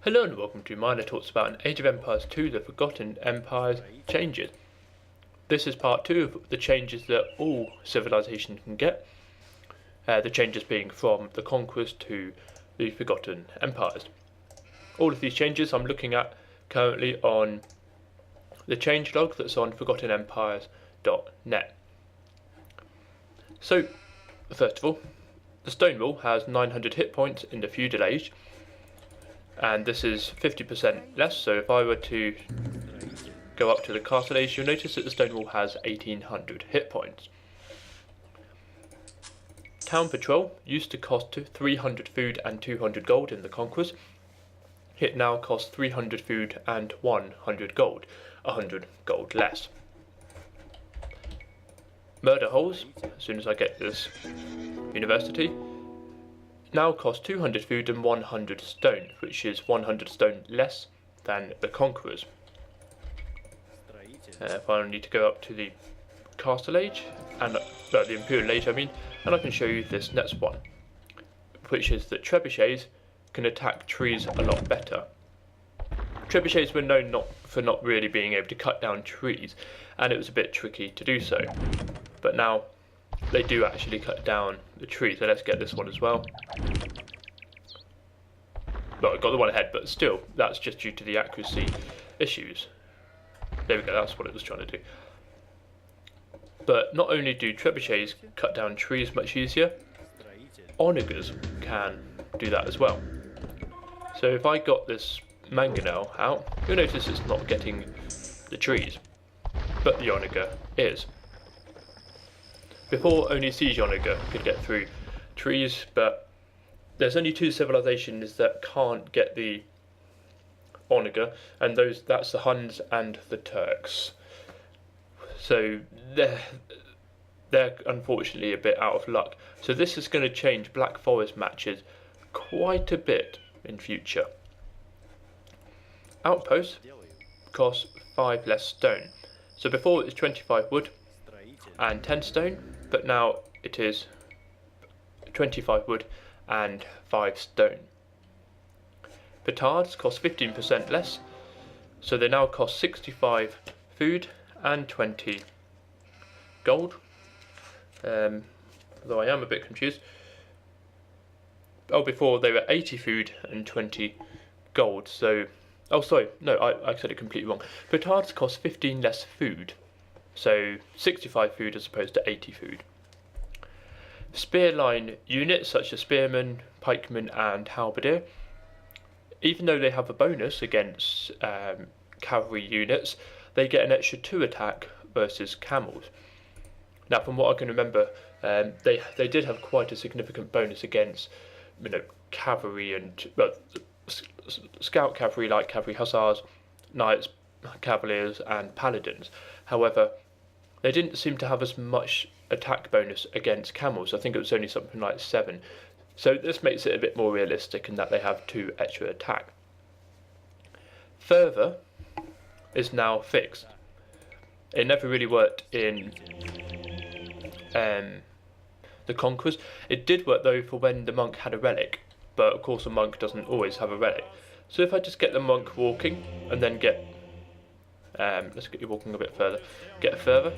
Hello and welcome to Minor Talks about an Age of Empires 2, The Forgotten Empires changes. This is part 2 of the changes that all civilizations can get. The changes being from the Conquerors to the Forgotten Empires. All of these changes I'm looking at currently on the changelog that's on ForgottenEmpires.net. So, first of all, the Stone Wall has 900 hit points in the Feudal Age, and this is 50% less, so if I were to go up to the Castle Age, you'll notice that the Stone Wall has 1800 hit points. Town Patrol used to cost 300 food and 200 gold in the Conquerors. It now costs 300 food and 100 gold, 100 gold less. Murder holes, as soon as I get this university, now cost 200 food and 100 stone, which is 100 stone less than the Conquerors. If I need to go up to the Castle Age, and the Imperial Age I mean, and I can show you this next one, which is that trebuchets can attack trees a lot better. Trebuchets were known for not really being able to cut down trees, and it was a bit tricky to do so, but now they do actually cut down the tree. So let's get this one as well. Well, I got the one ahead, but still, that's just due to the accuracy issues. There we go, that's what it was trying to do. But not only do trebuchets cut down trees much easier, onagers can do that as well. So if I got this mangonel out, you'll notice it's not getting the trees, but the onager is. Before, only siege onager could get through trees, but there's only two civilizations that can't get the onager, and that's the Huns and the Turks. So they're unfortunately a bit out of luck. So this is going to change Black Forest matches quite a bit in future. Outposts cost 5 less stone. So before it was 25 wood and 10 stone, but now it is 25 wood and 5 stone. Petards cost 15% less, so they now cost 65 food and 20 gold. Although I am a bit confused. Oh, before they were 80 food and 20 gold, so... Oh, sorry, no, I said it completely wrong. Petards cost 15 less food, so 65 food as opposed to 80 food. Spearline units such as spearmen, pikemen and halberdier, even though they have a bonus against cavalry units, they get an extra 2 attack versus camels. Now, from what I can remember, they did have quite a significant bonus against, cavalry and scout cavalry like cavalry hussars, knights, cavaliers and paladins. However, they didn't seem to have as much attack bonus against camels. I think it was only something like 7. So this makes it a bit more realistic in that they have 2 extra attack. Fervour is now fixed. It never really worked in the Conquerors. It did work though for when the monk had a relic, but of course a monk doesn't always have a relic. So if I just get the monk walking and then get let's get you walking a bit further, get a fervour,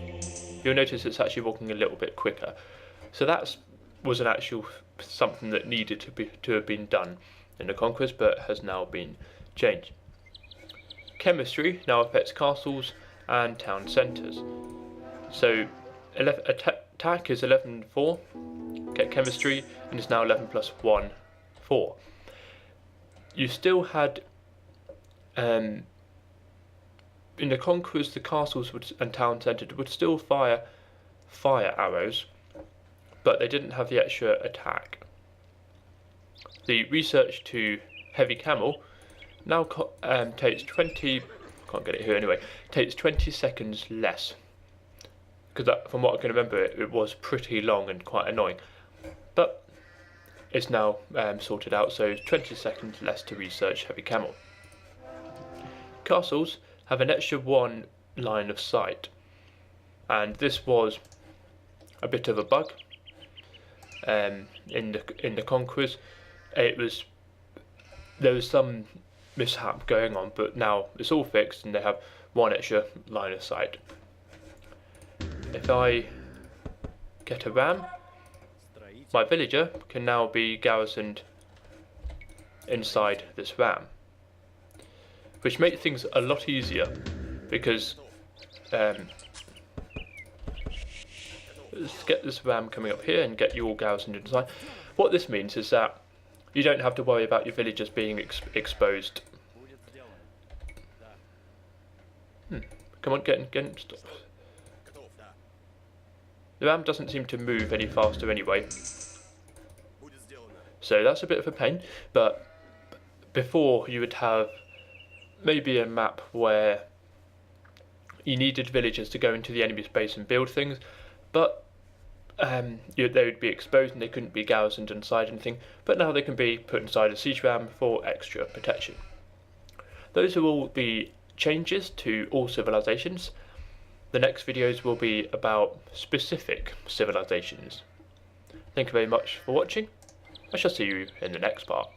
you'll notice it's actually walking a little bit quicker. So that was an actual something that needed to have been done in the Conquest, but has now been changed. Chemistry now affects castles and town centres. So attack is 11-4, get chemistry, and is now 11 plus 1, 4. You still had in the Conquerors, the castles and town centres would still fire arrows, but they didn't have the extra attack. The research to heavy camel now takes 20. Can't get it here anyway. Takes 20 seconds less, because from what I can remember, it was pretty long and quite annoying. But it's now sorted out, so 20 seconds less to research heavy camel. Castles have an extra 1 line of sight, and this was a bit of a bug in the Conquerors. There was some mishap going on, but now it's all fixed and they have one extra line of sight. If I get a ram, my villager can now be garrisoned inside this ram, which makes things a lot easier because let's get this ram coming up here and get you all garrisoned inside. What this means is that you don't have to worry about your villagers being exposed. Come on, get in, stop. The ram doesn't seem to move any faster anyway, so that's a bit of a pain. But before, you would have maybe a map where you needed villagers to go into the enemy space and build things, but they would be exposed and they couldn't be garrisoned inside anything, but now they can be put inside a siege ram for extra protection. Those are all the changes to all civilizations. The next videos will be about specific civilizations. Thank you very much for watching. I shall see you in the next part.